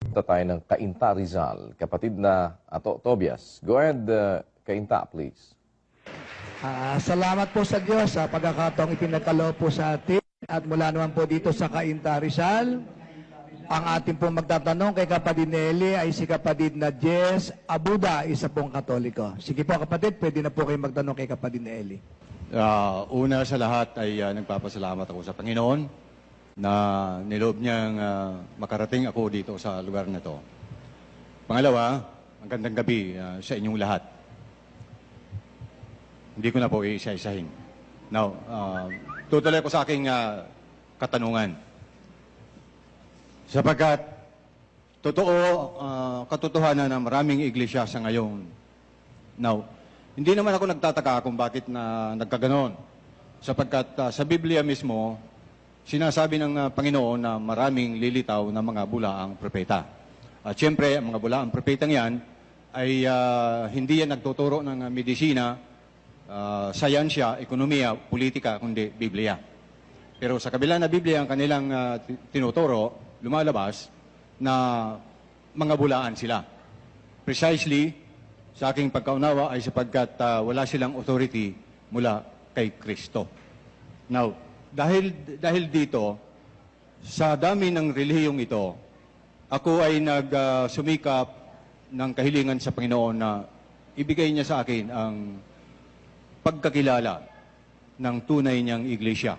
Punta tayo ng Cainta, Rizal. Kapatid na Ato Tobias. Go ahead, Cainta, please. Salamat po sa Diyos sa pagkakataong ipinagkaloob po sa atin. At mula naman po dito sa Cainta, Rizal, ang ating pong magtatanong kay kapatid Nelly ay si kapatid na Jess Abuda, isa pong Katoliko. Sige po kapatid, pwede na po kayo magtanong kay kapatid Nelly. Una sa lahat ay nagpapasalamat ako sa Panginoon na niloob niyang makarating ako dito sa lugar na to. Pangalawa, magandang gabi sa inyong lahat. Hindi ko na po iisa-isahin. Now, tutuloy ko sa aking katanungan. Sapagkat totoo, katotohanan na maraming iglesia sa ngayon. Now, hindi naman ako nagtataka kung bakit na nagkaganon. Sapagkat sa Biblia mismo, sinasabi ng Panginoon na maraming lilitaw na mga bulaang propeta. At siyempre, ang mga bulaang propetang yan ay hindi yan nagtuturo ng medisina, sayansya, ekonomiya, politika, kundi Biblia. Pero sa kabila na Biblia ang kanilang tinuturo, lumalabas na mga bulaan sila. Precisely, sa aking pagkaunawa ay sapagkat wala silang authority mula kay Kristo. Now, dahil dito, sa dami ng relihiyong ito, ako ay nagsumikap ng kahilingan sa Panginoon na ibigay niya sa akin ang pagkakilala ng tunay niyang iglesia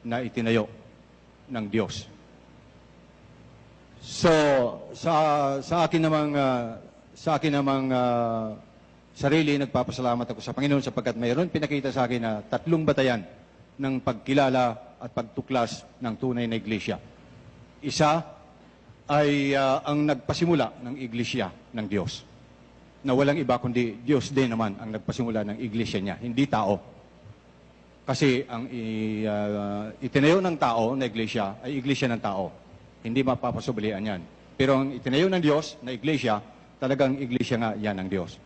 na itinayo ng Diyos. So, sa akin namang sarili, nagpapasalamat ako sa Panginoon sapagkat mayroon pinakita sa akin na 3 batayan ng pagkilala at pagtuklas ng tunay na iglesia. Isa ay ang nagpasimula ng iglesia ng Diyos. Na walang iba kundi Diyos din naman ang nagpasimula ng iglesia niya, hindi tao. Kasi ang itinayo ng tao na iglesia ay iglesia ng tao. Hindi mapapasublian yan. Pero ang itinayo ng Diyos na iglesia, talagang iglesia nga yan ng Diyos.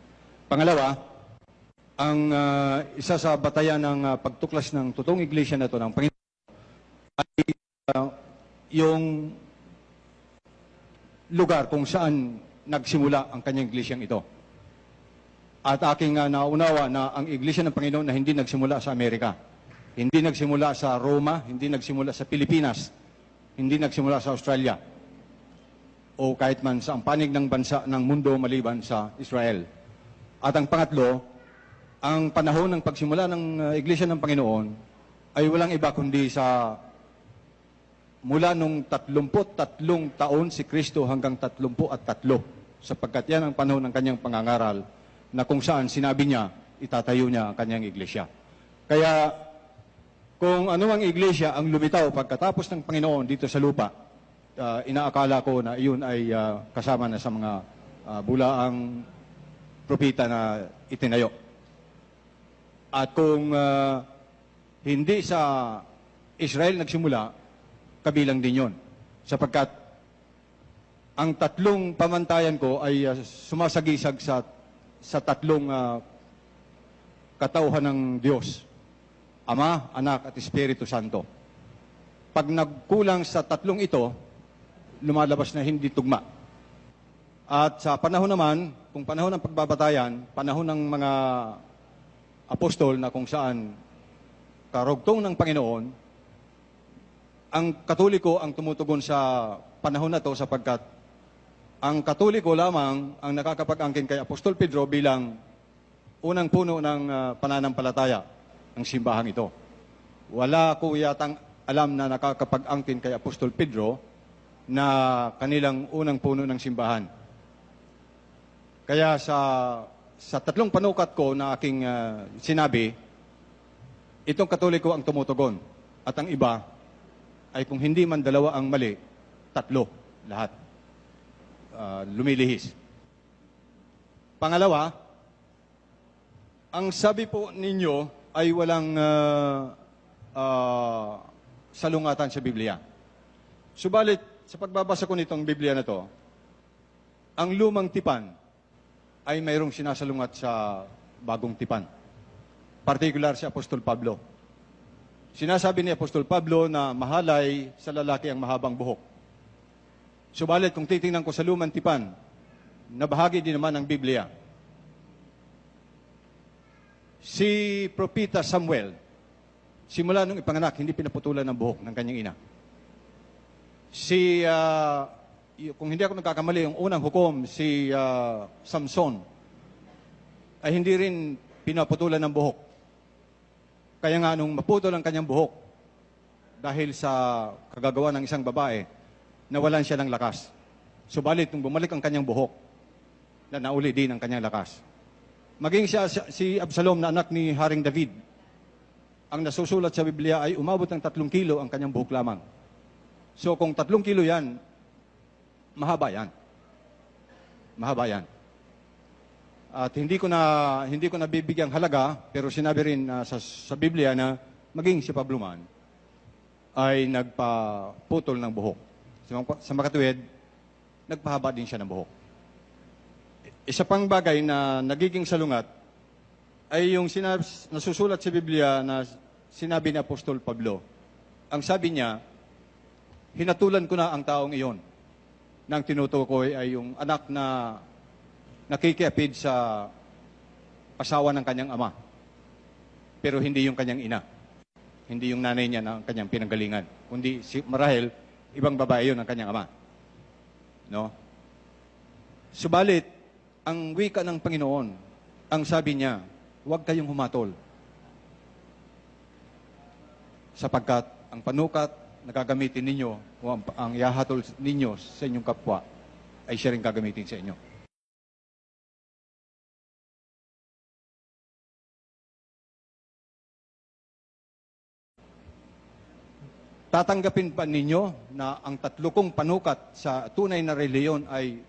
Pangalawa, ang isa sa batayan ng pagtuklas ng totoong iglesia na ito ng Panginoon ay yung lugar kung saan nagsimula ang kanyang iglesyang ito. At aking naunawa na ang iglesia ng Panginoon na hindi nagsimula sa Amerika, hindi nagsimula sa Roma, hindi nagsimula sa Pilipinas, hindi nagsimula sa Australia, o kahit man sa panig ng bansa ng mundo maliban sa Israel. At ang pangatlo, ang panahon ng pagsimula ng Iglesia ng Panginoon ay walang iba kundi sa mula nung 33 taon si Kristo hanggang 33, sapagkat yan ang panahon ng kanyang pangangaral na kung saan sinabi niya, itatayo niya ang kanyang iglesia. Kaya kung anumang iglesia ang lumitaw pagkatapos ng Panginoon dito sa lupa, inaakala ko na iyon ay kasama na sa mga bulaang propeta na itinayo. At kung hindi sa Israel nagsimula, kabilang din yon. Sapagkat ang 3 pamantayan ko ay sumasagisag sa 3 katauhan ng Diyos. Ama, Anak, at Espiritu Santo. Pag nagkulang sa 3 ito, lumalabas na hindi tugma. At sa panahon naman, kung panahon ng pagbabatayan, panahon ng mga apostol na kung saan karugtong ng Panginoon, ang Katoliko ang tumutugon sa panahon na to sapagkat ang Katoliko lamang ang nakakapag-angkin kay Apostol Pedro bilang unang puno ng pananampalataya ng simbahang ito. Wala ko yatang alam na nakakapag-angkin kay Apostol Pedro na kanilang unang puno ng simbahan. Kaya sa 3 panukat ko na aking sinabi, itong Katoliko ang tumutugon. At ang iba ay kung hindi man 2 ang mali, 3 lahat. Lumilihis. Pangalawa, ang sabi po ninyo ay walang salungatan sa Biblia. Subalit, sa pagbabasa ko nitong Biblia na to, ang lumang tipan ay mayroong sinasalungat sa bagong tipan. Particular si Apostol Pablo. Sinasabi ni Apostol Pablo na mahalay sa lalaki ang mahabang buhok. Subalit kung titingnan ko sa lumang tipan, na bahagi din naman ng Biblia, si Propeta Samuel, simula nung ipanganak, hindi pinaputulan ng buhok ng kanyang ina. Kung hindi ako nagkakamali, yung unang hukom, si Samson, ay hindi rin pinaputulan ng buhok. Kaya nga nung maputol ang kanyang buhok, dahil sa kagagawa ng isang babae, nawalan siya ng lakas. Subalit, nung bumalik ang kanyang buhok, na nauli din ang kanyang lakas. Maging si Absalom na anak ni Haring David, ang nasusulat sa Biblia ay umabot ng 3 kilo ang kanyang buhok lamang. So kung 3 kilo yan, mahaba yan. Mahaba yan. At hindi ko na bibigyang halaga, pero sinabi rin sa Biblia na maging si Pablo man ay nagpaputol ng buhok. Sa makatuwid, nagpahaba din siya ng buhok. Isa pang bagay na nagiging salungat ay yung nasusulat sa Biblia na sinabi ni Apostol Pablo. Ang sabi niya, hinatulan ko na ang taong iyon. Nang tinutukoy ay yung anak na nakikiapid sa asawa ng kanyang ama. Pero hindi yung kanyang ina. Hindi yung nanay niya na kanyang pinanggalingan. Kundi marahil, ibang babae yun ang kanyang ama. No? Subalit, ang wika ng Panginoon, ang sabi niya, huwag kayong humatol. Sapagkat ang panukat na gagamitin ninyo, o ang yahatol ninyo sa inyong kapwa, ay siya rin gagamitin sa inyo. Tatanggapin pa ninyo na ang 3 kong panukat sa tunay na reliyon ay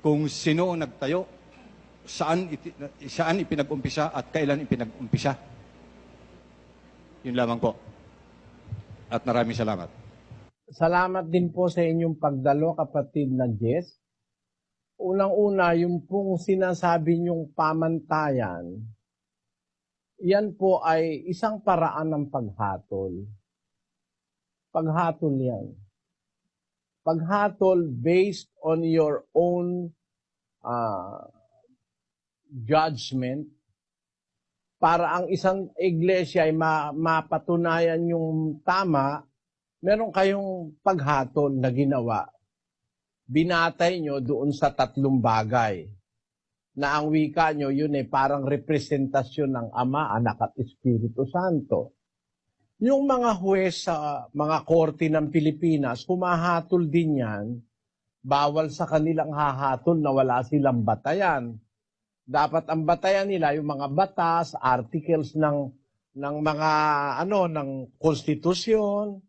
kung sino ang nagtayo, saan ipinag-umpisa at kailan ipinag-umpisa. Yun lamang po. At maraming salamat. Salamat din po sa inyong pagdalo, kapatid na Jess. Unang-una, yung pong sinasabi niyong pamantayan, yan po ay isang paraan ng paghatol. Paghatol yan. Paghatol based on your own judgment para ang isang iglesia ay mapatunayan yung tama, meron kayong paghatol na ginawa. Binatay nyo doon sa 3 bagay na ang wika nyo, yun ay parang representasyon ng Ama, Anak at Espiritu Santo. Yung mga huwes sa mga korte ng Pilipinas, humahatol din yan, bawal sa kanilang hahatol na wala silang batayan. Dapat ang batayan nila yung mga batas, articles ng mga ng konstitusyon,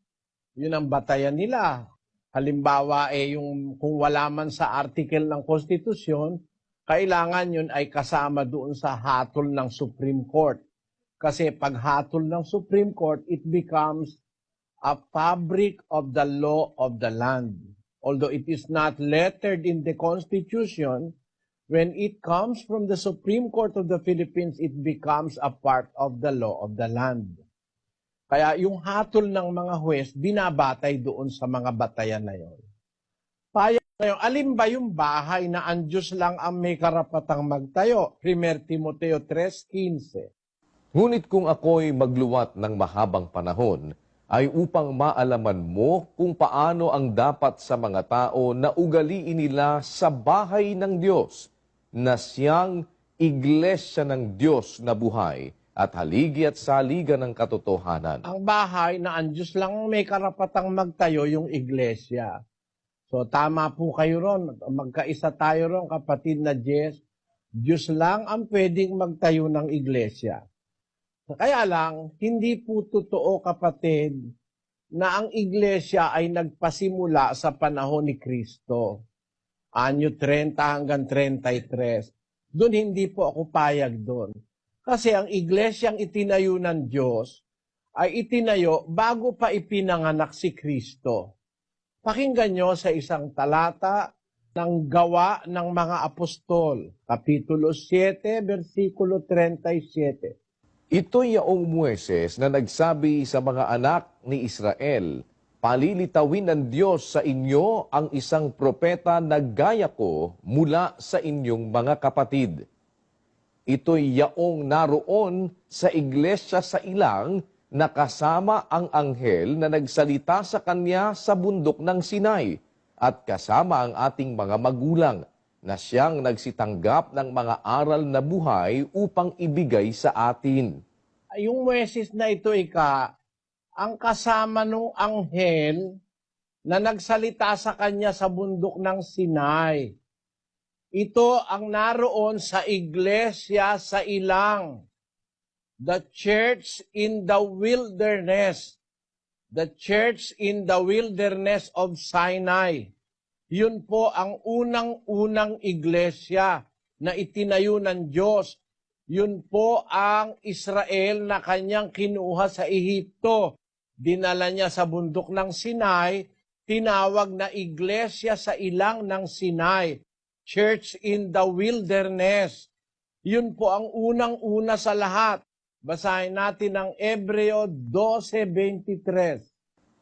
yun ang batayan nila. Halimbawa yung kung wala man sa article ng konstitusyon, kailangan yun ay kasama doon sa hatol ng Supreme Court. Kasi pag hatol ng Supreme Court, it becomes a fabric of the law of the land. Although it is not lettered in the Constitution, when it comes from the Supreme Court of the Philippines, it becomes a part of the law of the land. Kaya yung hatol ng mga huwes, binabatay doon sa mga batayan na yon. Payag kayo, alin ba yung bahay na ang Diyos lang ang may karapatang magtayo? 1 Timoteo 3:15. Ngunit kung ako'y magluwat ng mahabang panahon, ay upang maalaman mo kung paano ang dapat sa mga tao na ugaliin nila sa bahay ng Diyos, na siyang iglesia ng Diyos na buhay at haligi at saligan ng katotohanan. Ang bahay na ang Diyos lang may karapatang magtayo, yung iglesia. So tama po kayo ron, magkaisa tayo ron, kapatid na Jess. Diyos lang ang pwedeng magtayo ng iglesia. Kaya lang, hindi po totoo, kapatid, na ang iglesia ay nagpasimula sa panahon ni Kristo. Anyo 30 hanggang 33. Doon hindi po ako payag doon. Kasi ang iglesyang itinayo ng Diyos ay itinayo bago pa ipinanganak si Kristo. Pakinggan nyo sa isang talata ng Gawa ng mga Apostol, Kapitulo 7, versikulo 37. Ito'y yaong Moises na nagsabi sa mga anak ni Israel, palilitawin ng Diyos sa inyo ang isang propeta na gaya ko mula sa inyong mga kapatid. Ito'y yaong naroon sa iglesia sa ilang na kasama ang anghel na nagsalita sa kanya sa bundok ng Sinai at kasama ang ating mga magulang na siyang nagsitanggap ng mga aral na buhay upang ibigay sa atin. Yung Moises na ito, ang kasama nung anghel na nagsalita sa kanya sa bundok ng Sinai. Ito ang naroon sa iglesia sa ilang. The church in the wilderness. The church in the wilderness of Sinai. Yun po ang unang-unang iglesia na itinayo ng Diyos. Yun po ang Israel na kanyang kinuha sa Ehipto. Dinala niya sa bundok ng Sinai, tinawag na iglesia sa ilang ng Sinai. Church in the wilderness. Yun po ang unang-una sa lahat. Basahin natin ang Hebreo 12:23.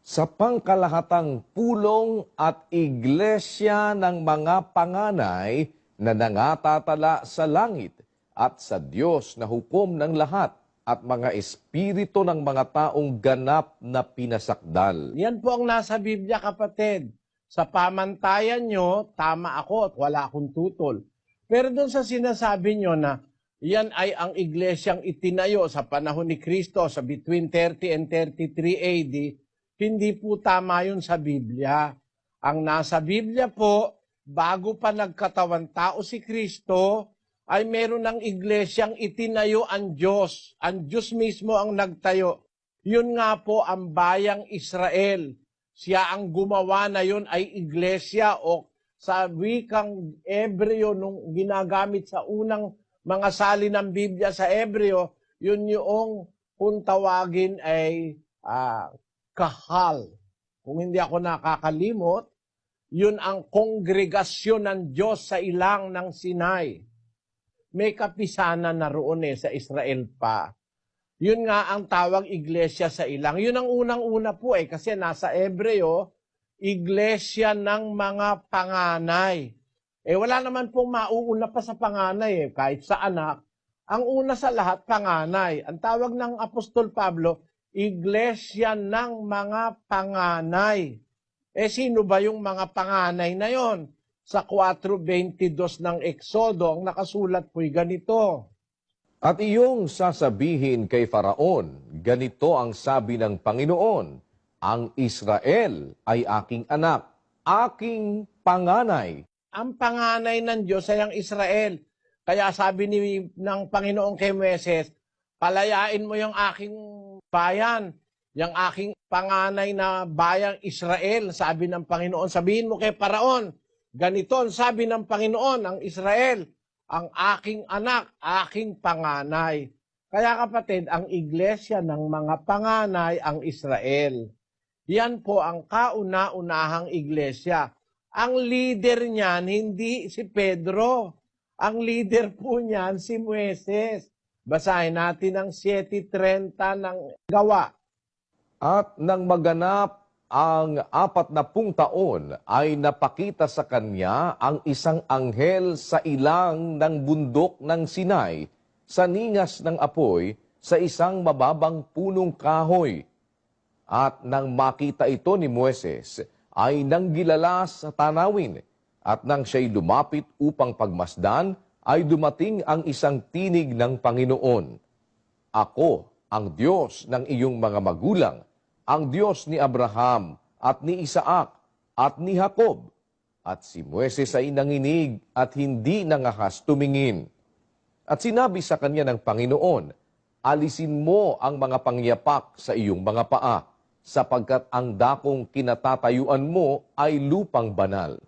Sa pangkalahatang pulong at iglesia ng mga panganay na nangatatala sa langit at sa Diyos na hukom ng lahat at mga espiritu ng mga taong ganap na pinasakdal. Yan po ang nasa Biblia, kapatid. Sa pamantayan nyo, tama ako at wala akong tutol. Pero doon sa sinasabi nyo na yan ay ang iglesyang itinayo sa panahon ni Kristo sa between 30 and 33 AD, hindi po tama yun sa Biblia. Ang nasa Biblia po, bago pa nagkatawan tao si Kristo, ay meron ng iglesyang itinayo ang Diyos. Ang Diyos mismo ang nagtayo. Yun nga po ang bayang Israel. Siya ang gumawa na yun ay iglesia o sa wikang Hebreo nung ginagamit sa unang mga salin ng Biblia sa Hebreo, yun yung kung tawagin ay kahal. Kung hindi ako nakakalimot, yun ang kongregasyon ng Diyos sa ilang ng Sinai. May kapisanan na roon sa Israel pa. Yun nga ang tawag iglesia sa ilang. Yun ang unang-una po kasi nasa Hebreo, iglesia ng mga panganay. Wala naman pong mauuna pa sa panganay kahit sa anak. Ang una sa lahat, panganay. Ang tawag ng Apostol Pablo, iglesia ng mga panganay. Sino ba yung mga panganay na yon? Sa 4:22 ng Exodo, ang nakasulat po'y ganito. At iyong sasabihin kay Faraon, ganito ang sabi ng Panginoon, ang Israel ay aking anak, aking panganay. Ang panganay ng Diyos ay ang Israel. Kaya sabi ng Panginoon kay Moises, palayain mo yung aking bayan, yung aking panganay na bayang Israel, sabi ng Panginoon. Sabihin mo kay Faraon, ganito ang sabi ng Panginoon, ang Israel, ang aking anak, aking panganay. Kaya kapatid, ang iglesia ng mga panganay ang Israel. Yan po ang kauna-unahang iglesia. Ang leader niyan, hindi si Pedro. Ang leader po niyan, si Moises. Basahin natin ang 7:30 ng Gawa. At nang maganap ang 40 taon ay napakita sa kanya ang isang anghel sa ilang ng bundok ng Sinai sa ningas ng apoy sa isang mababang punong kahoy. At nang makita ito ni Moises, ay nanggilala sa tanawin, at nang siya'y lumapit upang pagmasdan, ay dumating ang isang tinig ng Panginoon. Ako, ang Diyos ng iyong mga magulang, ang Diyos ni Abraham, at ni Isaac, at ni Jacob. At si Moises ay nanginig at hindi nangahas tumingin. At sinabi sa kanya ng Panginoon, alisin mo ang mga pangyapak sa iyong mga paa, sapagkat ang dakong kinatatayuan mo ay lupang banal.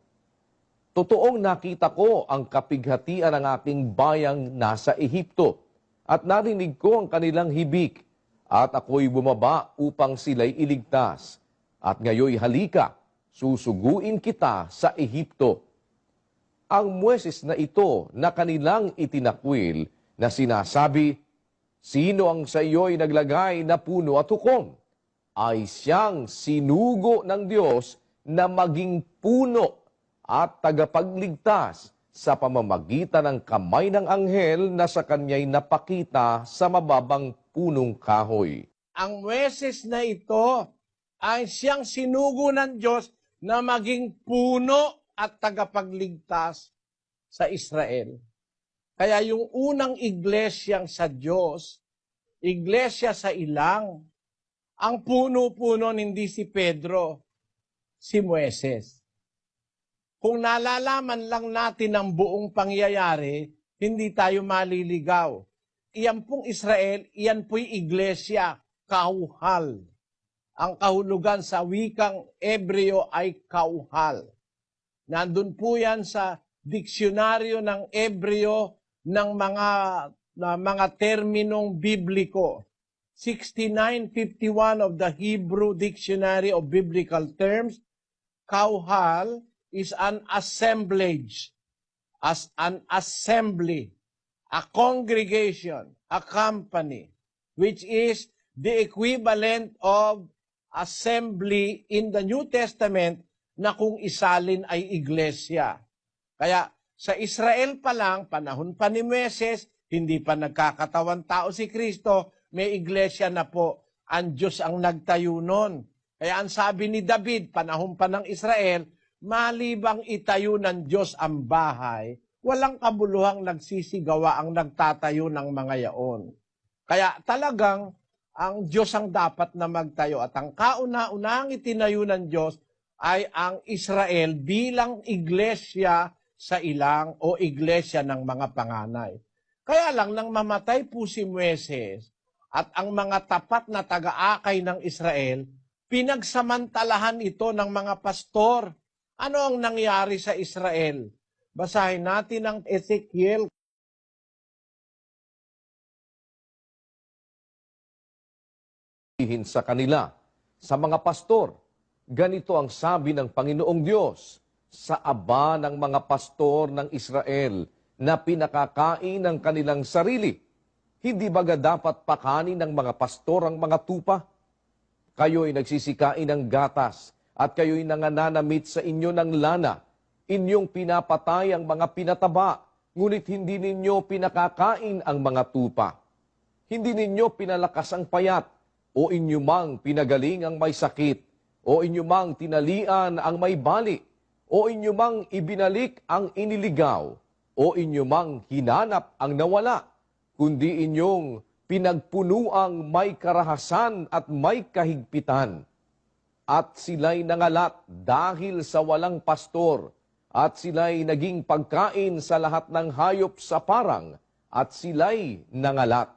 Totoong nakita ko ang kapighatian ng aking bayang nasa Ehipto, at narinig ko ang kanilang hibik, at ako'y bumaba upang sila'y iligtas. At ngayoy halika, susuguin kita sa Ehipto. Ang Moises na ito na kanilang itinakwil na sinasabi, sino ang sa iyo'y naglagay na puno at hukom? ay siyang sinugo ng Diyos na maging puno at tagapagligtas sa pamamagitan ng kamay ng anghel na sa kanya'y napakita sa mababang punong kahoy. Ang Moises na ito ay siyang sinugo ng Diyos na maging puno at tagapagligtas sa Israel. Kaya yung unang iglesyang sa Diyos, iglesia sa ilang, ang puno-puno hindi si Pedro, si Moises. Kung nalalaman lang natin ang buong pangyayari, hindi tayo maliligaw. Iyan pong Israel, iyan po'y iglesia, kauhal. Ang kahulugan sa wikang Ebreo ay kauhal. Nandun po yan sa diksyonaryo ng Ebreo ng mga terminong bibliko. 6951 of the Hebrew Dictionary of Biblical Terms, kauhal is an assemblage, as an assembly, a congregation, a company, which is the equivalent of assembly in the New Testament na kung isalin ay iglesia. Kaya sa Israel pa lang, panahon pa ni Moises, hindi pa nagkakatawan tao si Kristo, may iglesia na po. Ang Diyos ang nagtayo nun. Kaya ang sabi ni David, panahon pa ng Israel, malibang itayo ng Diyos ang bahay, walang kabuluhang nagsisigawa ang nagtatayo ng mga yaon. Kaya talagang ang Diyos ang dapat na magtayo at ang kauna-unahang itinayo ng Diyos ay ang Israel bilang iglesia sa ilang o iglesia ng mga panganay. Kaya lang nang mamatay po si Moises at ang mga tapat na taga-akay ng Israel, pinagsamantalahan ito ng mga pastor. Ano ang nangyari sa Israel? Basahin natin ang Ezekiel. Sa kanila, sa mga pastor, ganito ang sabi ng Panginoong Diyos, sa aba ng mga pastor ng Israel na pinakakain ng kanilang sarili. Hindi baga dapat pakanin ng mga pastor ang mga tupa? Kayo'y nagsisikain ng gatas at kayo'y nangananamit sa inyo ng lana. Inyong pinapatay ang mga pinataba, ngunit hindi ninyo pinakakain ang mga tupa. Hindi ninyo pinalakas ang payat, o inyo mang pinagaling ang may sakit, o inyo mang tinalian ang may bali, o inyo mang ibinalik ang iniligaw, o inyo mang hinanap ang nawala, kundi inyong pinagpunuang may karahasan at may kahigpitan. At sila'y nangalat dahil sa walang pastor, at sila'y naging pagkain sa lahat ng hayop sa parang, at sila'y nangalat.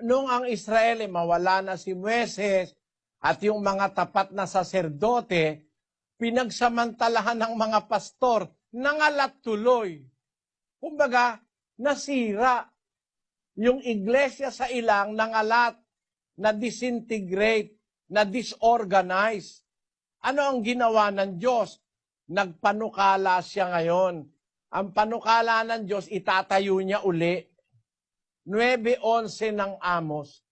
Noong ang Israel mawala na si Moises at yung mga tapat na saserdote, pinagsamantalahan ng mga pastor, nangalat tuloy. Kumbaga, nasira. Yung iglesia sa ilang nangalat, na disintegrate, na disorganize. Ano ang ginawa ng Diyos? Nagpanukala siya ngayon. Ang panukala ng Diyos, itatayo niya uli. 9:11 ng Amos.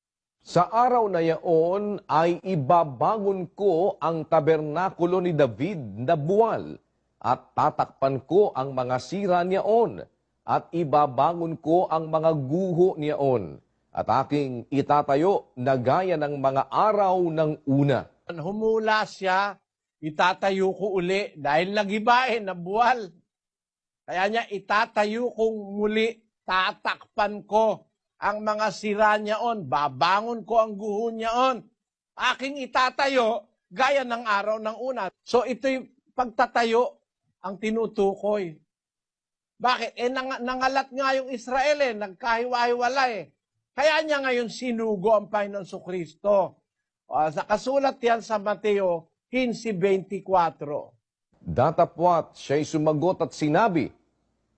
Sa araw na yaon ay ibabangon ko ang tabernakulo ni David na buwal, at tatakpan ko ang mga sira niyaon, at ibabangon ko ang mga guho niyaon, at aking itatayo na gaya ng mga araw ng una. Humula siya, itatayo ko uli dahil nagibain na buwal. Kaya niya itatayo kong muli, tatakpan ko ang mga sira niyaon, babangon ko ang guho niyaon. Aking itatayo gaya ng araw ng una. So ito'y pagtatayo ang tinutukoy. Bakit? Nangalat nga yung Israel nagkahiwa-hiwala Kaya niya ngayon sinugo ang Panginoon Kristo. Nakasulat yan sa Mateo 15:24. Datapwat siya'y sumagot at sinabi,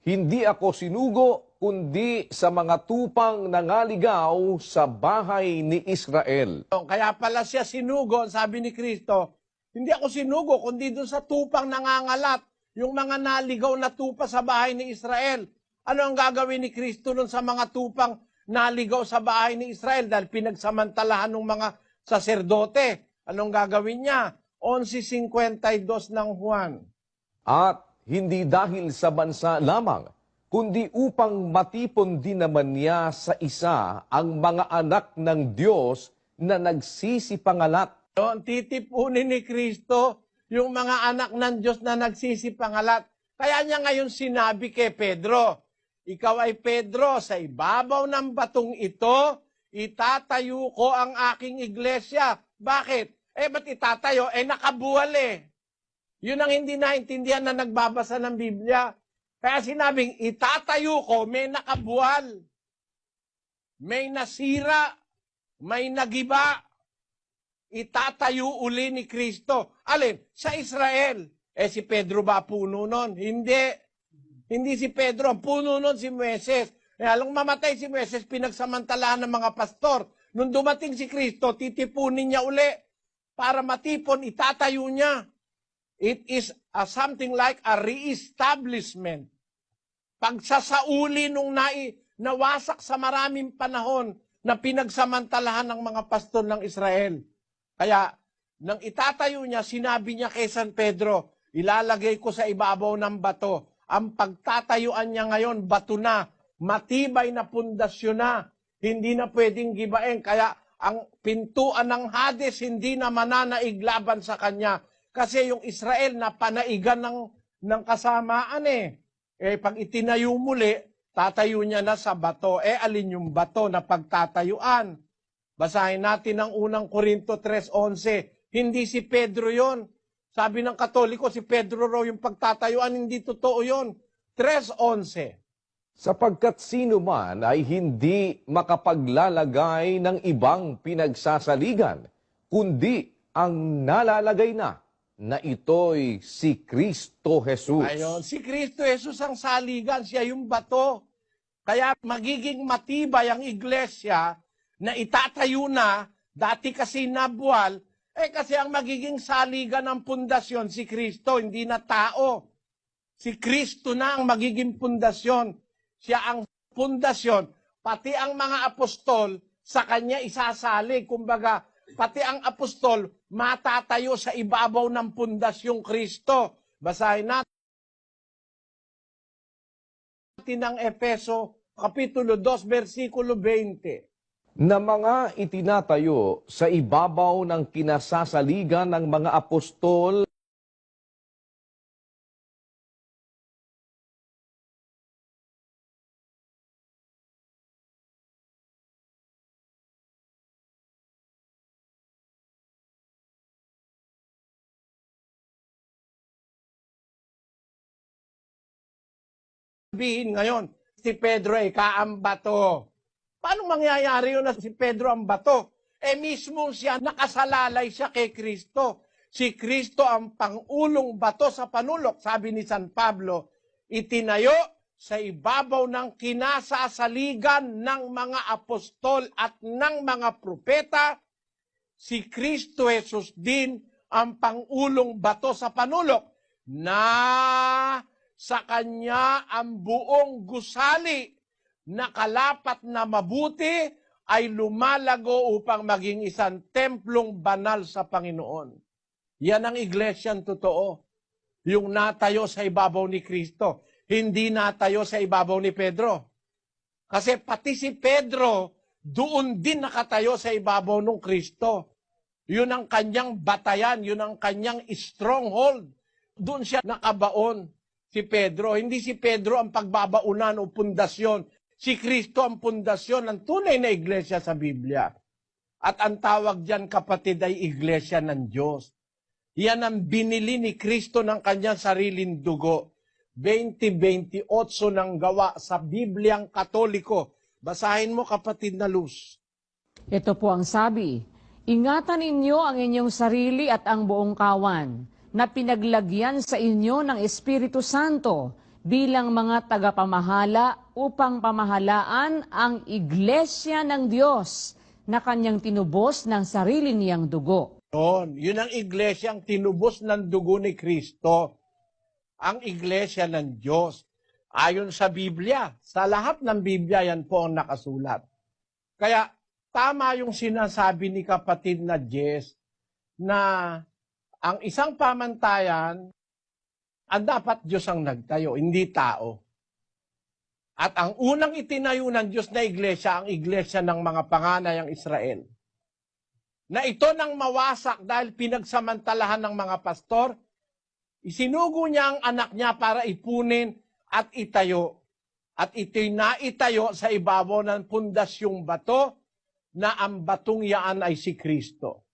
hindi ako sinugo, kundi sa mga tupang nangaligaw sa bahay ni Israel. Kaya pala siya sinugo, sabi ni Kristo, hindi ako sinugo, kundi doon sa tupang nangangalat, yung mga naligaw na tupa sa bahay ni Israel. Ano ang gagawin ni Kristo doon sa mga tupang naligaw sa bahay ni Israel? Dahil pinagsamantalahan ng mga saserdote. Anong gagawin niya? 11:52 ng Juan. At hindi dahil sa bansa lamang, kundi upang matipon din naman niya sa isa ang mga anak ng Diyos na nagsisipangalat. Doon, titipunin ni Kristo yung mga anak ng Diyos na nagsisipangalat. Kaya niya ngayon sinabi kay Pedro, ikaw ay Pedro, sa ibabaw ng batong ito, itatayo ko ang aking iglesia. Bakit? Ba't itatayo? Nakabuwal eh. Yun ang hindi naintindihan na nagbabasa ng Biblia. Kaya sinabing, itatayo ko, may nakabuwal. May nasira. May nagiba. Itatayo uli ni Kristo. Alin? Sa Israel. Si Pedro ba puno nun? Hindi. Hindi si Pedro. Ang puno nun si Moises. Alang mamatay si Moises, pinagsamantalahan ng mga pastor. Nung dumating si Kristo, titipunin niya uli. Para matipon, itatayo niya. It is something like a re-establishment. Pagsasauli nung nawasak sa maraming panahon na pinagsamantalahan ng mga pastor ng Israel. Kaya, nang itatayo niya, sinabi niya kay San Pedro, ilalagay ko sa ibabaw ng bato. Ang pagtatayuan niya ngayon, bato na, matibay na pundasyon na, hindi na pwedeng gibain. Kaya, ang pintuan ng Hades hindi na mananaig laban sa kanya. Kasi yung Israel na panaigan ng kasamaan pag itinayo muli, tatayo niya na sa bato. Alin yung bato na pagtatayuan? Basahin natin ang unang Korinto 3:11. Hindi si Pedro yon. Sabi ng Katoliko, si Pedro raw yung pagtatayuan. Hindi totoo yon. 3:11. Sapagkat sino man ay hindi makapaglalagay ng ibang pinagsasaligan, kundi ang nalalagay na ito'y si Kristo Jesus. Ayon, si Kristo Jesus ang saligan, siya yung bato. Kaya magiging matibay ang iglesia na itatayo na, dati kasi nabuwal, kasi ang magiging saligan ng pundasyon, si Kristo, hindi na tao. Si Kristo na ang magiging pundasyon. Siya ang pundasyon, pati ang mga apostol, sa kanya isasali. Kumbaga, pati ang apostol, matatayo sa ibabaw ng pundasyong Kristo. Basahin natin ng Efeso, Kapitulo 2, versikulo 20. Na mga itinatayo sa ibabaw ng kinasasaligan ng mga apostol Sabihin ngayon, si Pedro ay kaambato. Paano mangyayari yun na si Pedro ang bato? Mismo siya, nakasalalay siya kay Kristo. Si Kristo ang pangulong bato sa panulok, sabi ni San Pablo, itinayo sa ibabaw ng kinasasaligan ng mga apostol at ng mga propeta, si Kristo Jesus din ang pangulong bato sa panulok na sa kanya ang buong gusali na kalapat na mabuti ay lumalago upang maging isang templong banal sa Panginoon. Yan ang iglesyang totoo. Yung natayo sa ibabaw ni Kristo. Hindi natayo sa ibabaw ni Pedro. Kasi pati si Pedro, doon din nakatayo sa ibabaw ng Kristo. Yun ang kanyang batayan, yun ang kanyang stronghold. Doon siya nakabaon. Si Pedro, hindi si Pedro ang pagbabaunan o pundasyon. Si Kristo ang pundasyon ng tunay na iglesia sa Biblia. At ang tawag diyan, kapatid, ay iglesia ng Diyos. Yan ang binili ni Kristo ng kanyang sariling dugo. 20:28 ng gawa sa Bibliang Katoliko. Basahin mo, kapatid na Luz. Ito po ang sabi, ingatan ninyo ang inyong sarili at ang buong kawan na pinaglagyan sa inyo ng Espiritu Santo bilang mga tagapamahala upang pamahalaan ang iglesia ng Diyos na kanyang tinubos ng sarili niyang dugo. Yun ang iglesia ang tinubos ng dugo ni Kristo. Ang iglesia ng Diyos. Ayon sa Biblia, sa lahat ng Biblia yan po ang nakasulat. Kaya tama yung sinasabi ni kapatid na Jess, na ang isang pamantayan, ang dapat Diyos ang nagtayo, hindi tao. At ang unang itinayo ng Diyos na iglesia, ang iglesia ng mga panganayang Israel. Na ito nang mawasak dahil pinagsamantalahan ng mga pastor, isinugo niya ang anak niya para ipunin at itayo. At ito'y naitayo sa ibabaw ng pundasyong bato na ang batong yaan ay si Kristo.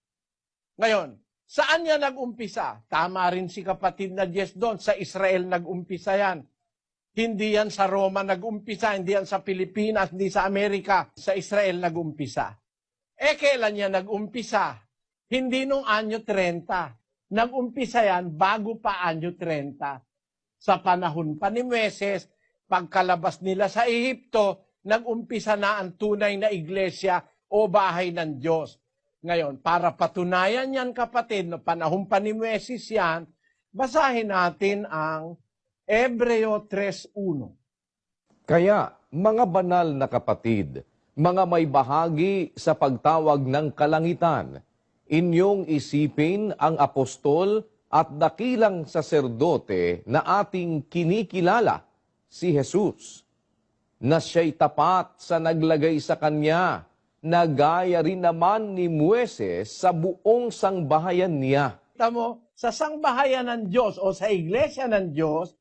Ngayon, saan niya nag-umpisa? Tama rin si kapatid na Jess doon, sa Israel nag-umpisa yan. Hindi yan sa Roma nag-umpisa, hindi yan sa Pilipinas, hindi sa Amerika. Sa Israel nag-umpisa. Kailan niya nag-umpisa? Hindi nung anyo 30. Nag-umpisa yan bago pa anyo 30. Sa panahon pa ni Moises, pagkalabas nila sa Ehipto, nag-umpisa na ang tunay na iglesia o bahay ng Diyos. Ngayon, para patunayan yan kapatid, no panahon pa ni Moises yan, basahin natin ang Hebreo 3:1. Kaya, mga banal na kapatid, mga may bahagi sa pagtawag ng kalangitan, inyong isipin ang apostol at dakilang saserdote na ating kinikilala, si Jesus, na siya'y tapat sa naglagay sa kanya, na gaya rin naman ni Moises sa buong sangbahayan niya. Tamo, sa sangbahayan ng Diyos o sa iglesia ng Diyos,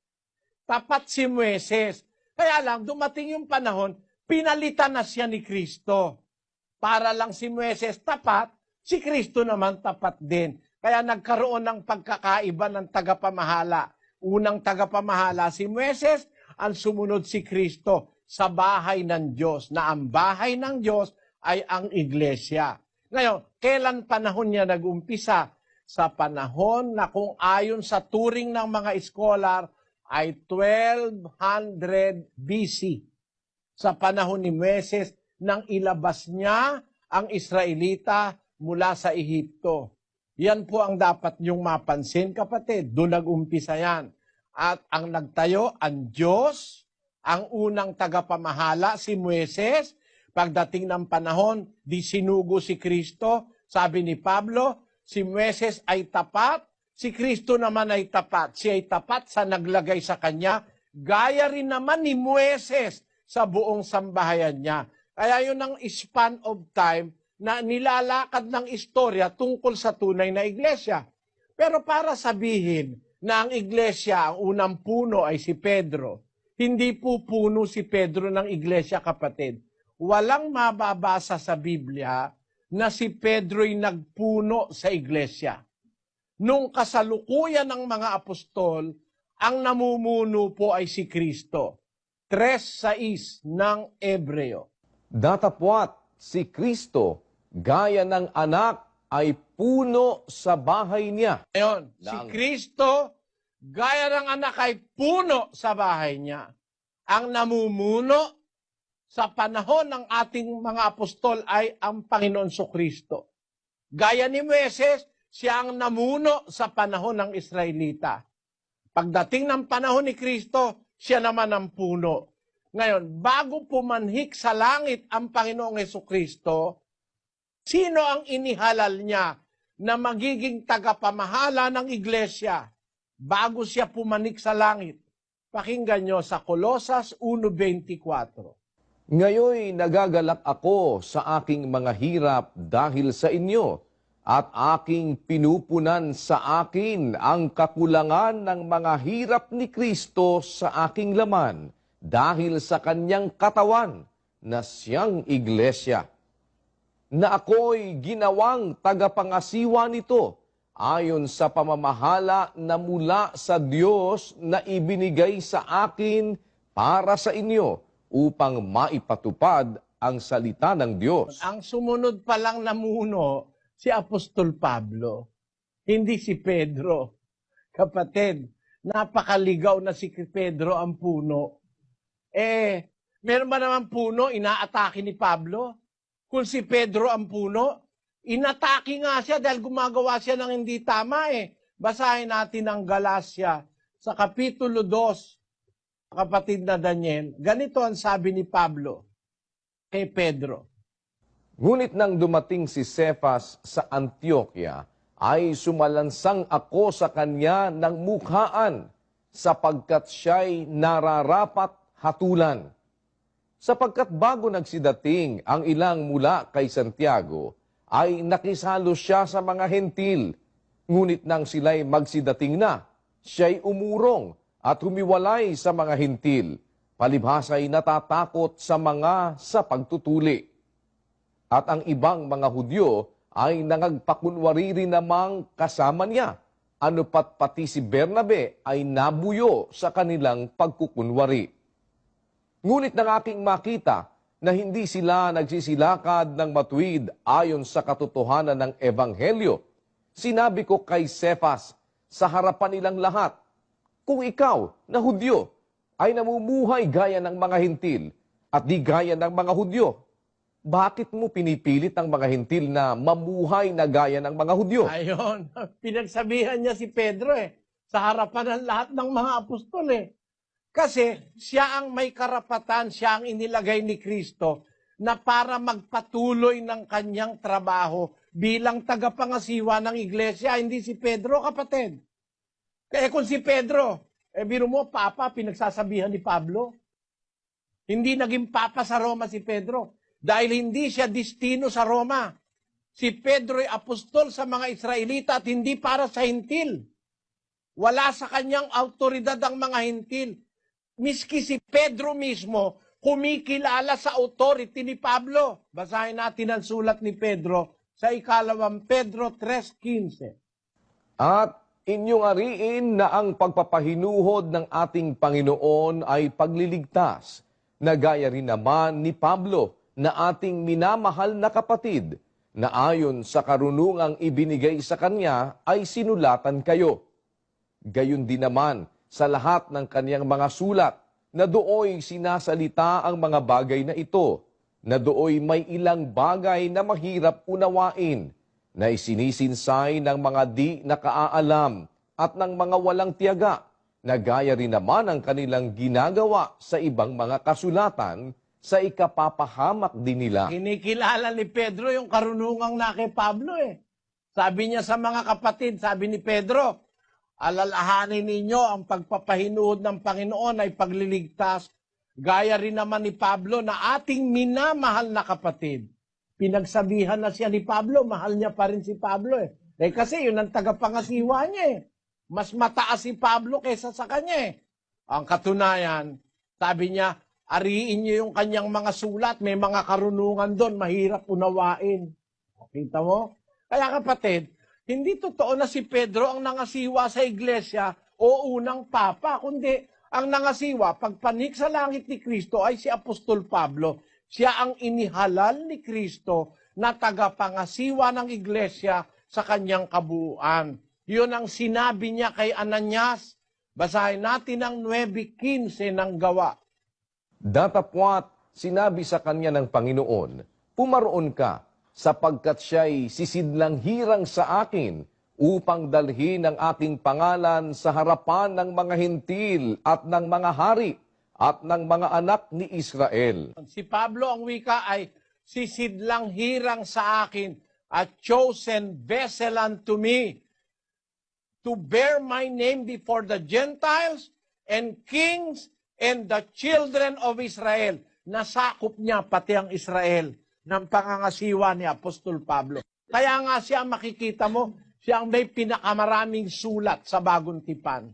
tapat si Moises. Kaya lang, dumating yung panahon, pinalitan na siya ni Kristo. Para lang si Moises tapat, si Kristo naman tapat din. Kaya nagkaroon ng pagkakaiba ng tagapamahala. Unang tagapamahala si Moises, ang sumunod si Kristo sa bahay ng Diyos, na ang bahay ng Diyos ay ang iglesia. Ngayon, kailan panahon niya nag-umpisa? Sa panahon na kung ayon sa turing ng mga scholar, ay 1200 BC. Sa panahon ni Moises, nang ilabas niya ang Israelita mula sa Ehipto. Yan po ang dapat niyong mapansin, kapatid. Doon nag-umpisa yan. At ang nagtayo, ang Diyos, ang unang tagapamahala, si Moises. Pagdating ng panahon, di sinugo si Kristo. Sabi ni Pablo, si Moises ay tapat, si Kristo naman ay tapat. Siya ay tapat sa naglagay sa kanya, gaya rin naman ni Moises sa buong sambahayan niya. Kaya yun ang span of time na nilalakad ng istorya tungkol sa tunay na iglesia. Pero para sabihin na ang iglesia, ang unang puno ay si Pedro, hindi po puno si Pedro ng iglesia, kapatid. Walang mababasa sa Biblia na si Pedro'y nagpuno sa iglesia. Nung kasalukuyan ng mga apostol, ang namumuno po ay si Kristo. 3:6 ng Hebreo. Datapwat si Kristo, gaya ng anak, ay puno sa bahay niya. Ngayon, si Kristo, gaya ng anak, ay puno sa bahay niya. Ang namumuno sa panahon ng ating mga apostol ay ang Panginoon Kristo. Gaya ni Moises, siya ang namuno sa panahon ng Israelita. Pagdating ng panahon ni Kristo, siya naman ang puno. Ngayon, bago pumanhik sa langit ang Panginoong Kristo, sino ang inihalal niya na magiging tagapamahala ng iglesia bago siya pumanik sa langit? Pakinggan nyo sa Kolosas 1:24. Ngayoy nagagalak ako sa aking mga hirap dahil sa inyo, at aking pinupunan sa akin ang kakulangan ng mga hirap ni Kristo sa aking laman dahil sa kanyang katawan na siyang iglesia. Na ako'y ginawang tagapangasiwa nito ayon sa pamamahala na mula sa Diyos na ibinigay sa akin para sa inyo upang maipatupad ang salita ng Diyos. Ang sumunod pa lang na muno, si Apostol Pablo, hindi si Pedro. Kapatid, napakaligaw na si Pedro ang puno. Meron ba naman puno, inaatake ni Pablo? Kung si Pedro ang puno, inatake nga siya dahil gumagawa siya ng hindi tama Basahin natin ang Galacia sa Kapitulo 2, kapatid na Daniel. Ganito ang sabi ni Pablo kay Pedro. Ngunit nang dumating si Cephas sa Antioquia, ay sumalansang ako sa kanya ng mukhaan sapagkat siya'y nararapat hatulan. Sapagkat bago nagsidating ang ilang mula kay Santiago, ay nakisalo siya sa mga hentil. Ngunit nang sila'y magsidating na, siya'y umurong at humiwalay sa mga hentil. Palibhasa'y natatakot sa pagtutuli. At ang ibang mga Hudyo ay nangagpakunwari rin namang kasama niya. Ano pat pati si Bernabe ay nabuyo sa kanilang pagkukunwari. Ngunit nang aking makita na hindi sila nagsisilakad ng matuwid ayon sa katotohanan ng Ebanghelyo, sinabi ko kay Cephas sa harapan nilang lahat, kung ikaw na Hudyo ay namumuhay gaya ng mga hintil at di gaya ng mga Hudyo, bakit mo pinipilit ang mga hintil na mamuhay na gaya ng mga Hudyo? Ayon, pinagsabihan niya si Pedro sa harapan ng lahat ng mga apostol Kasi siya ang may karapatan, siya ang inilagay ni Kristo na para magpatuloy ng kanyang trabaho bilang tagapangasiwa ng iglesia, hindi si Pedro, kapatid. Kaya kung si Pedro, biro mo, Papa, pinagsasabihan ni Pablo. Hindi naging Papa sa Roma si Pedro dahil hindi siya destino sa Roma. Si Pedro ay apostol sa mga Israelita at hindi para sa hintil. Wala sa kanyang autoridad ang mga hintil. Miski si Pedro mismo, kumikilala sa authority ni Pablo. Basahin natin ang sulat ni Pedro sa 2 Pedro 3:15. At inyong ariin na ang pagpapahinuhod ng ating Panginoon ay pagliligtas, na gaya rin naman ni Pablo na ating minamahal na kapatid, na ayon sa karunungang ibinigay sa kanya ay sinulatan kayo. Gayon din naman sa lahat ng kaniyang mga sulat, na dooy sinasalita ang mga bagay na ito, na dooy may ilang bagay na mahirap unawain, na isinisinsay ng mga di nakaalam at ng mga walang tiyaga, na gaya rin naman ang kanilang ginagawa sa ibang mga kasulatan sa ikapapahamak din nila. Kinikilala ni Pedro yung karunungang na kay Pablo Sabi niya sa mga kapatid, sabi ni Pedro, alalahanin ninyo ang pagpapahinuhod ng Panginoon ay pagliligtas, gaya rin naman ni Pablo na ating minamahal na kapatid. Pinagsabihan na siya ni Pablo, mahal niya pa rin si Pablo kasi yun ang tagapangasiwa niya Mas mataas si Pablo kaysa sa kanya Ang katunayan, sabi niya, ariin niyo yung kanyang mga sulat, may mga karunungan doon, mahirap unawain. Kita mo? Kaya kapatid, hindi totoo na si Pedro ang nangasiwa sa iglesia o unang papa, kundi ang nangasiwa, pagpanik sa langit ni Kristo ay si Apostol Pablo. Siya ang inihalal ni Kristo na tagapangasiwa ng iglesia sa kanyang kabuuan. Yun ang sinabi niya kay Ananias. Basahin natin ang 9:15 ng Gawa. Datapwat, sinabi sa kanya ng Panginoon, pumaroon ka, sapagkat siya'y sisidlang hirang sa akin upang dalhin ang aking pangalan sa harapan ng mga hintil at ng mga hari at ng mga anak ni Israel. Si Pablo ang wika ay sisidlang hirang sa akin, a chosen vessel unto me, to bear my name before the Gentiles and kings and the children of Israel. Nasakop niya pati ang Israel ng pangangasiwa ni Apostol Pablo. Kaya nga siya makikita mo, siya ang may pinakamaraming sulat sa Bagong Tipan.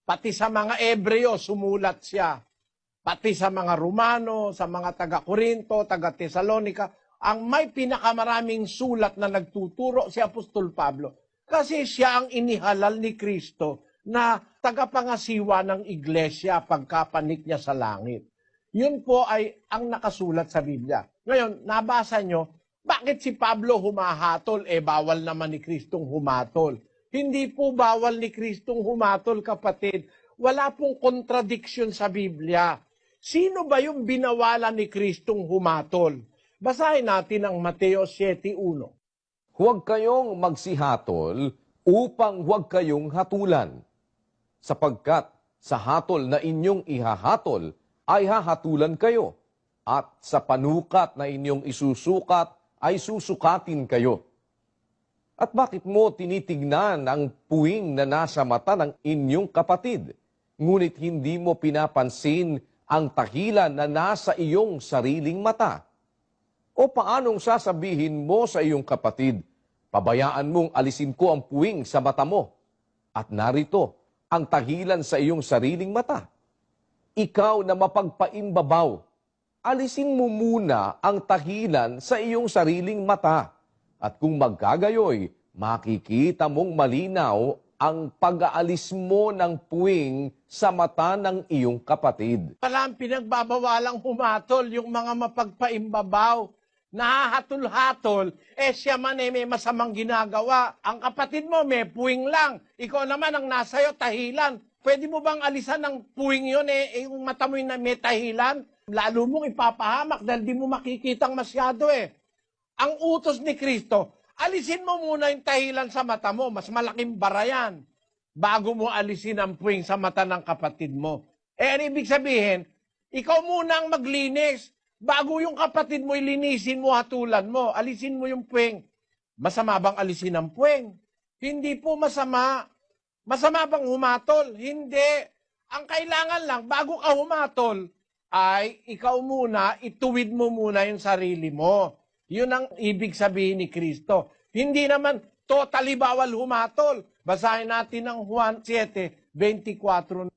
Pati sa mga Ebreo, sumulat siya. Pati sa mga Romano, sa mga taga-Korinto, taga-Tesalonika, ang may pinakamaraming sulat na nagtuturo si Apostol Pablo. Kasi siya ang inihalal ni Kristo na tagapangasiwa ng iglesia pagkapanik niya sa langit. Yun po ay ang nakasulat sa Biblia. Ngayon, nabasa nyo, bakit si Pablo humahatol? Bawal naman ni Kristong humatol. Hindi po bawal ni Kristong humatol, kapatid. Wala pong contradiction sa Biblia. Sino ba yung binawalan ni Kristong humatol? Basahin natin ang Mateo 7:1. Huwag kayong magsihatol upang huwag kayong hatulan, sapagkat sa hatol na inyong ihahatol ay hahatulan kayo, at sa panukat na inyong isusukat ay susukatin kayo. At bakit mo tinitignan ang puwing na nasa mata ng inyong kapatid, ngunit hindi mo pinapansin ang tahilan na nasa iyong sariling mata? O paanong sasabihin mo sa iyong kapatid, pabayaan mong alisin ko ang puwing sa mata mo, at narito ang tahilan sa iyong sariling mata? Ikaw na mapagpaimbabaw, alisin mo muna ang tahilan sa iyong sariling mata. At kung magkagayoy, makikita mong malinaw ang pag-aalis mo ng puwing sa mata ng iyong kapatid. Pala ang pinagbabawalang humatol, yung mga mapagpaimbabaw, nahahatol-hatol, siya man may masamang ginagawa. Ang kapatid mo may puwing lang, ikaw naman ang nasayo tahilan. Pwede mo bang alisan ng puwing yun yung mata mo yung may tahilan? Lalo mong ipapahamak dahil di mo makikitang masyado Ang utos ni Kristo, alisin mo muna yung tahilan sa mata mo, mas malaking bara yan, bago mo alisin ang puwing sa mata ng kapatid mo. Ano ibig sabihin? Ikaw muna ang maglinis, bago yung kapatid mo ilinisin mo, hatulan mo, alisin mo yung puwing. Masama bang alisin ang puwing? Hindi po masama. Masama bang humatol? Hindi. Ang kailangan lang, bago ka humatol, ay ikaw muna, ituwid mo muna yung sarili mo. Yun ang ibig sabihin ni Kristo. Hindi naman totally bawal humatol. Basahin natin ang Juan 7:24.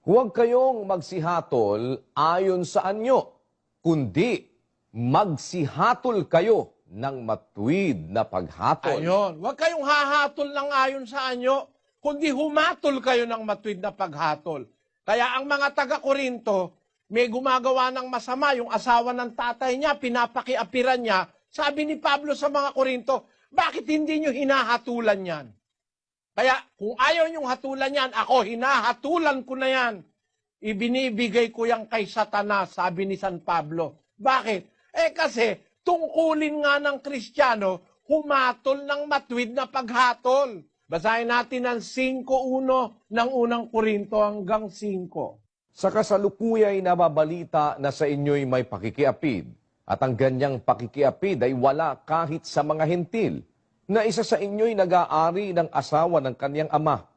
Huwag kayong magsihatol ayon sa anyo, kundi magsihatol kayo ng matuwid na paghatol. Ayun. Huwag kayong hahatol ng ayon sa anyo, kundi humatol kayo ng matuwid na paghatol. Kaya ang mga taga-Korinto, may gumagawa ng masama, yung asawa ng tatay niya, pinapakiapiran niya. Sabi ni Pablo sa mga Korinto, bakit hindi nyo hinahatulan yan? Kaya kung ayaw nyong hatulan yan, ako hinahatulan ko na yan. Ibinibigay ko yan kay Satanas, sabi ni San Pablo. Bakit? Kasi tungkulin nga ng Kristiyano, humatol ng matuwid na paghatol. Basahin natin ang 5:1 ng unang Korinto hanggang 5. Sa kasalukuyay nababalita na sa inyo'y may pakikiapid, at ang ganyang pakikiapid ay wala kahit sa mga hentil, na isa sa inyo'y nag-aari ng asawa ng kanyang ama.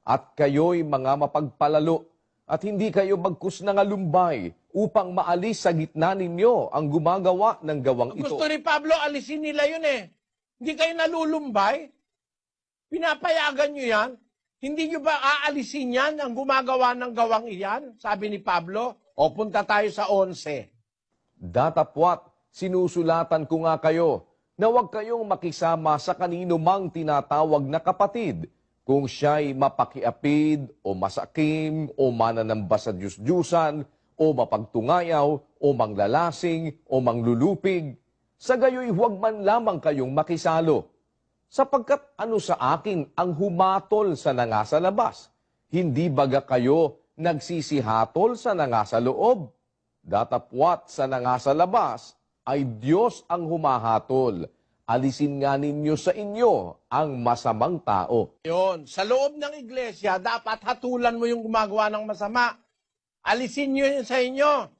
At kayo'y mga mapagpalalo, at hindi kayo bagkus na ngalumbay, upang maalis sa gitna ninyo ang gumagawa ng gawang ito. Gusto ni Pablo, alisin nila yun Hindi kayo nalulumbay? Pinapayagan nyo yan? Hindi nyo ba aalisin yan ang gumagawa ng gawang iyan? Sabi ni Pablo. O punta tayo sa 11. Datapwat, sinusulatan ko nga kayo, na huwag kayong makisama sa kanino mang tinatawag na kapatid, kung siya'y mapakiapid, o masakim, o mananamba sa Diyos-Diyusan, o mapagtungayaw, o manglalasing, o manglulupig. Sa gayo'y huwag man lamang kayong makisalo. Sapagkat ano sa akin ang humatol sa nangasa labas? Hindi baga kayo nagsisihatol sa nangasa loob? Datapwat sa nangasa labas ay Diyos ang humahatol. Alisin nga ninyo sa inyo ang masamang tao. Yun, sa loob ng iglesia, dapat hatulan mo yung gumagawa ng masama. Alisin nyo yun sa inyo.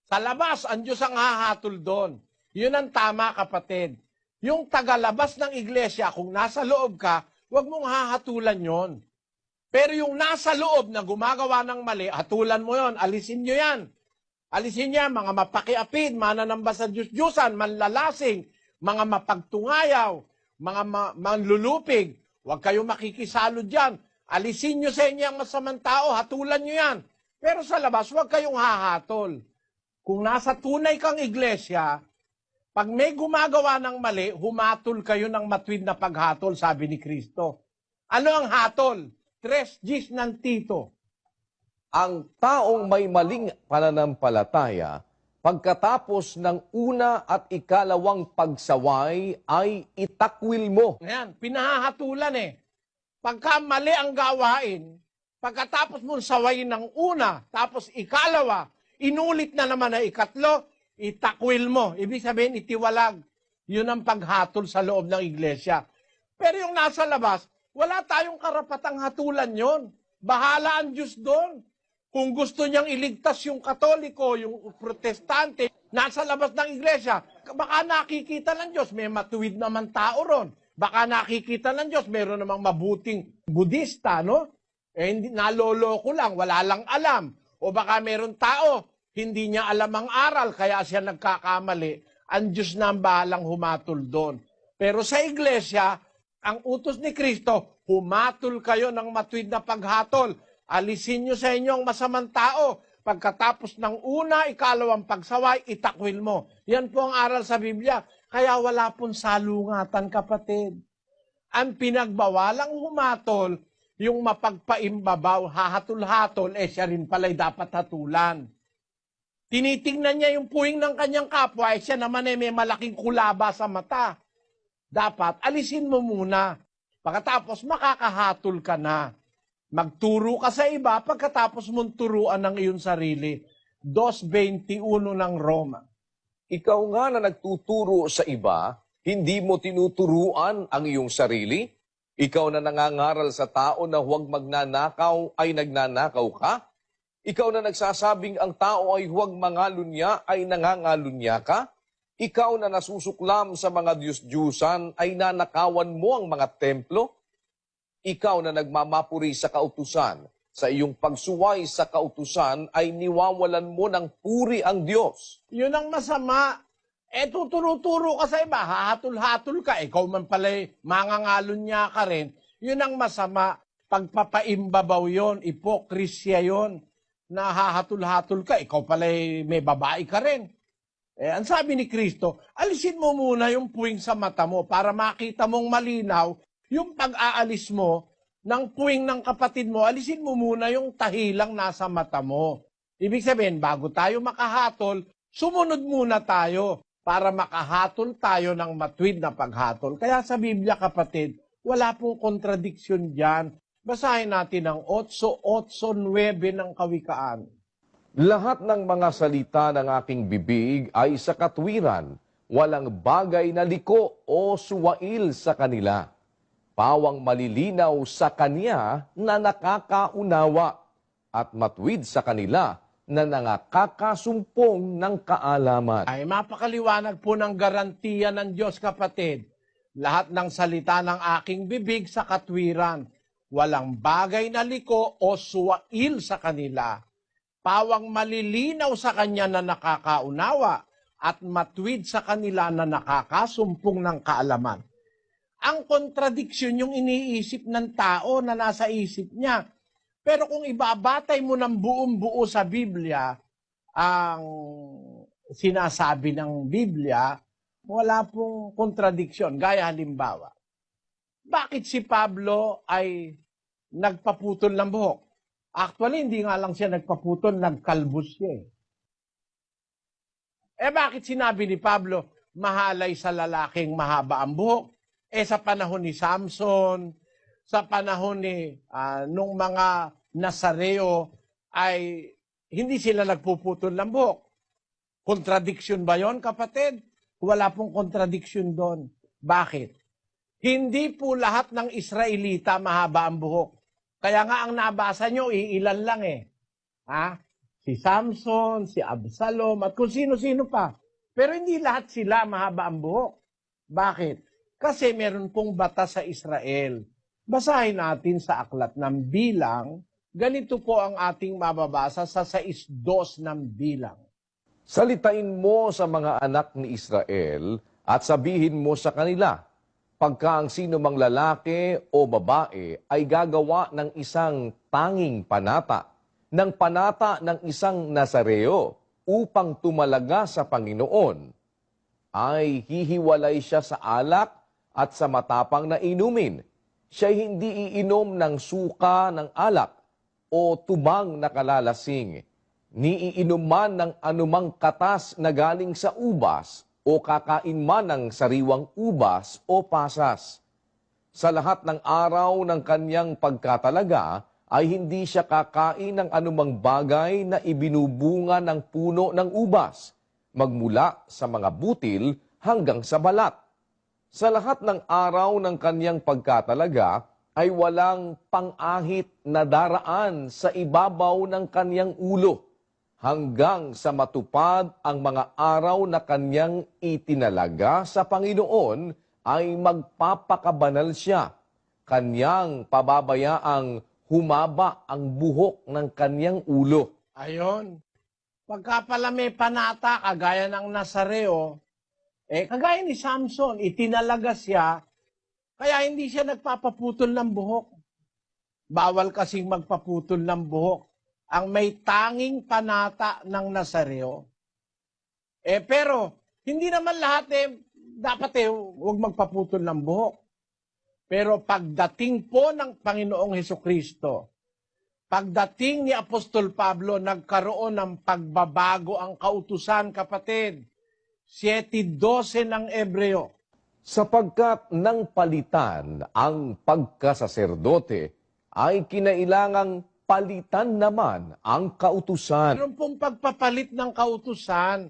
Sa labas, ang Diyos ang hahatol doon. Yun ang tama, kapatid. Yung tagalabas ng iglesia, kung nasa loob ka, huwag mong hahatulan yon. Pero yung nasa loob na gumagawa ng mali, hatulan mo yon, alisin nyo yan. Alisin niya mga mapakiapid, mananamba sa Diyos-Diyusan, manlalasing, mga mapagtungayaw, mga manlulupig. Huwag kayong makikisalo dyan. Alisin nyo sa inyo ang masamang tao, hatulan nyo yan. Pero sa labas, huwag kayong hahatol. Kung nasa tunay kang iglesia, pag may gumagawa ng mali, humatol kayo ng matuwid na paghatol, sabi ni Kristo. Ano ang hatol? 3 Gs ng Tito. Ang taong may maling pananampalataya, pagkatapos ng una at ikalawang pagsaway, ay itakwil mo. Ayan, pinahahatulan Pagka mali ang gawain, pagkatapos mong sawayin ng una, tapos ikalawa, inulit na naman na ikatlo, itakwil mo. Ibig sabihin, itiwalag. Yun ang paghatol sa loob ng iglesia. Pero yung nasa labas, wala tayong karapatang hatulan yon. Bahala ang Diyos doon. Kung gusto niyang iligtas yung Katoliko, yung Protestante, nasa labas ng iglesia, baka nakikita ng Diyos, may matuwid naman tao ron. Baka nakikita ng Diyos, meron namang mabuting Budista, no? Hindi, naloloko lang, wala lang alam. O baka meron tao, hindi niya alam ang aral, kaya siya nagkakamali. Ang Diyos na ang bahalang humatol doon. Pero sa iglesia, ang utos ni Kristo, humatol kayo ng matuwid na paghatol. Alisin niyo sa inyo ang masamang tao. Pagkatapos ng una, ikalawang pagsaway, itakwil mo. Yan po ang aral sa Biblia. Kaya wala pong salungatan, kapatid. Ang pinagbawalang humatol, yung mapagpaimbabaw, hahatol-hatol, siya rin pala'y dapat hatulan. Tinitingnan niya yung puwing ng kanyang kapwa, siya naman may malaking kulaba sa mata. Dapat, alisin mo muna. Pagkatapos, makakahatol ka na. Magturo ka sa iba, pagkatapos mong turuan ng iyong sarili. 2:21 ng Roma. Ikaw nga na nagtuturo sa iba, hindi mo tinuturuan ang iyong sarili? Ikaw na nangangaral sa tao na huwag magnanakaw ay nagnanakaw ka? Ikaw na nagsasabing ang tao ay huwag mangalunya ay nangangalunya ka? Ikaw na nasusuklam sa mga Diyos-Diyusan ay nanakawan mo ang mga templo? Ikaw na nagmamapuri sa kautusan, sa iyong pagsuway sa kautusan ay niwawalan mo ng puri ang Diyos. Yun ang masama. Tuturo-turo ka sa iba, hahatol-hatol ka, ikaw man pala'y mangangalon niya ka rin. Yun ang masama. Pagpapaimbabaw yun, ipokrisya yun, na hahatol-hatol ka, ikaw pala'y may babae ka rin. Ang sabi ni Kristo, alisin mo muna yung puwing sa mata mo para makita mong malinaw yung pag-aalis mo ng puwing ng kapatid mo, alisin mo muna yung tahilang nasa mata mo. Ibig sabihin, bago tayo makahatol, sumunod muna tayo para makahatol tayo ng matuwid na paghatol. Kaya sa Biblia, kapatid, wala pong kontradiksyon dyan. Basahin natin ang 8:8-9 ng Kawikaan. Lahat ng mga salita ng aking bibig ay sa katwiran, walang bagay na liko o suwail sa kanila. Pawang malilinaw sa kanya na nakakaunawa at matuwid sa kanila na nakakasumpong ng kaalaman. Ay mapakaliwanag po ng garantiya ng Diyos, kapatid. Lahat ng salita ng aking bibig sa katwiran, walang bagay na liko o suwail sa kanila. Pawang malilinaw sa kanya na nakakaunawa at matuwid sa kanila na nakakasumpong ng kaalaman. Ang kontradiksyon yung iniisip ng tao na nasa isip niya. Pero kung ibabatay mo ng buong buo sa Biblia, ang sinasabi ng Biblia, wala pong kontradiksyon. Gaya halimbawa, bakit si Pablo ay nagpaputol ng buhok? Actually, hindi nga lang siya nagpaputol, nagkalbos siya. Bakit sinabi ni Pablo, mahalay sa lalaking mahaba ang buhok? Sa panahon ni Samson, sa panahon ni nung mga Nazareo, ay hindi sila nagpuputol ng buhok. Kontradiksyon ba yon, kapatid? Wala pong kontradiksyon doon. Bakit? Hindi po lahat ng Israelita mahaba ang buhok. Kaya nga ang nabasa nyo, iilan lang Si Samson, si Absalom, at kung sino-sino pa. Pero hindi lahat sila mahaba ang buhok. Bakit? Kasi meron pong batas sa Israel. Basahin natin sa aklat ng Bilang. Ganito po ang ating mababasa sa 6:2 ng Bilang. Salitain mo sa mga anak ni Israel at sabihin mo sa kanila, pagka ang sino mang lalaki o babae ay gagawa ng isang tanging panata, ng panata ng isang Nazareo upang tumalaga sa Panginoon, ay hihiwalay siya sa alak at sa matapang na inumin. Siya hindi iinom ng suka ng alak o tubang na kalalasing, ni iinom man ng anumang katas na galing sa ubas o kakain man ng sariwang ubas o pasas. Sa lahat ng araw ng kanyang pagkatalaga ay hindi siya kakain ng anumang bagay na ibinubunga ng puno ng ubas, magmula sa mga butil hanggang sa balat. Sa lahat ng araw ng kanyang pagkatalaga ay walang pang-ahit na daraan sa ibabaw ng kanyang ulo, hanggang sa matupad ang mga araw na kanyang itinalaga sa Panginoon ay magpapakabanal siya. Kanyang pababayaang humaba ang buhok ng kanyang ulo. Ayon. Pagka pala may panata, kagaya ng Nazareo, kagaya ni Samson, itinalaga siya, kaya hindi siya nagpapaputol ng buhok. Bawal kasing magpaputol ng buhok. Ang may tanging panata ng Nazareo. Pero, hindi naman lahat dapat huwag magpaputol ng buhok. Pero pagdating po ng Panginoong Hesukristo, pagdating ni Apostol Pablo, nagkaroon ng pagbabago ang kautusan, kapatid. 7:12 ng Ebreo. Sapagkat nang palitan ang pagkasaserdote, ay kinailangang palitan naman ang kautusan. Meron pong pagpapalit ng kautusan.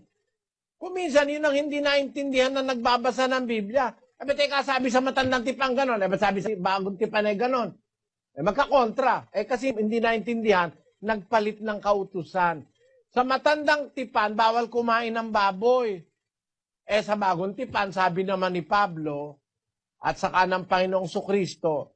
Kung minsan yun ang hindi naintindihan na nagbabasa ng Biblia. Teka, sabi sa matandang tipan ganon. Sabi sa bagong tipan ay ganon. Magkakontra. Kasi hindi naintindihan, nagpalit ng kautusan. Sa matandang tipan, bawal kumain ng baboy. Sa bagong tipan, sabi naman ni Pablo, at saka ng Panginoong Sukristo,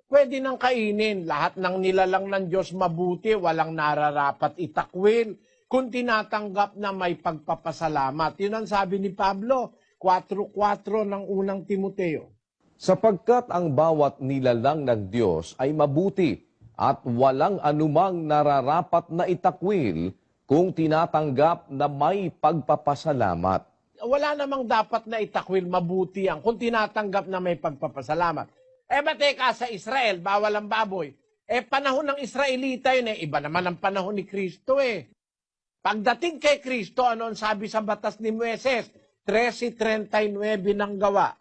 pwede nang kainin. Lahat ng nilalang ng Diyos mabuti, walang nararapat itakwil, kung tinatanggap na may pagpapasalamat. Yun ang sabi ni Pablo, 4:4 ng unang Timoteo. Sapagkat ang bawat nilalang ng Diyos ay mabuti at walang anumang nararapat na itakwil kung tinatanggap na may pagpapasalamat. Wala namang dapat na itakwil, mabuti yan kung tinatanggap na may pagpapasalamat. Teka, sa Israel, bawal ang baboy. Panahon ng Israelita yun, iba naman ang panahon ni Kristo Pagdating kay Kristo, ano ang sabi sa batas ni Moises? 13:39 ng gawa.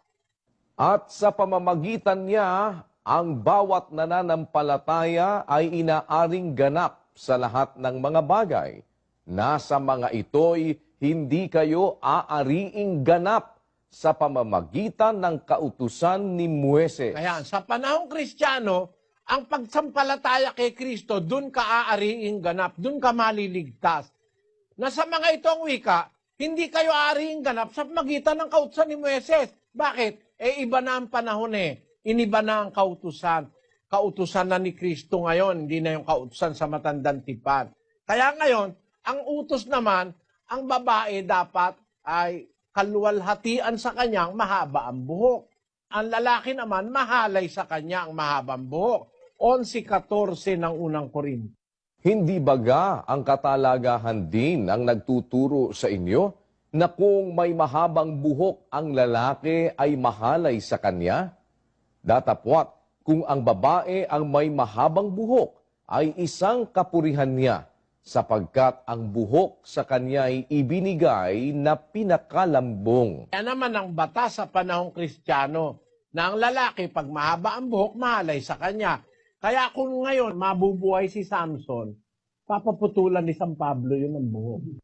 At sa pamamagitan niya, ang bawat nananampalataya ay inaaring ganap sa lahat ng mga bagay. Nasa mga ito'y hindi kayo aariing ganap sa pamamagitan ng kautusan ni Moises. Kaya sa panahong Kristiyano, ang pagsampalataya kay Kristo, dun ka aariing ganap, dun ka maliligtas. Na sa mga itong wika, hindi kayo aariing ganap sa pamamagitan ng kautusan ni Moises. Bakit? Iba na ang panahon Iniba na ang kautusan. Kautusan na ni Kristo ngayon, hindi na yung kautusan sa matandang tipan. Kaya ngayon, ang utos naman, ang babae dapat ay kaluwalhatian sa kanyang mahaba ang buhok. Ang lalaki naman, mahalay sa kanya ang mahabang buhok. 11:14 ng unang Korinto. Hindi baga ang katalagahan din ang nagtuturo sa inyo na kung may mahabang buhok ang lalaki ay mahalay sa kanya? Datapwat, kung ang babae ang may mahabang buhok ay isang kapurihan niya, sapagkat ang buhok sa kanya ay ibinigay na pinakalambong. Kaya naman ang batas sa panahong Kristiyano na ang lalaki pag mahaba ang buhok, mahalay sa kanya. Kaya kung ngayon mabubuhay si Samson, papaputulan ni San Pablo yun ang buhok.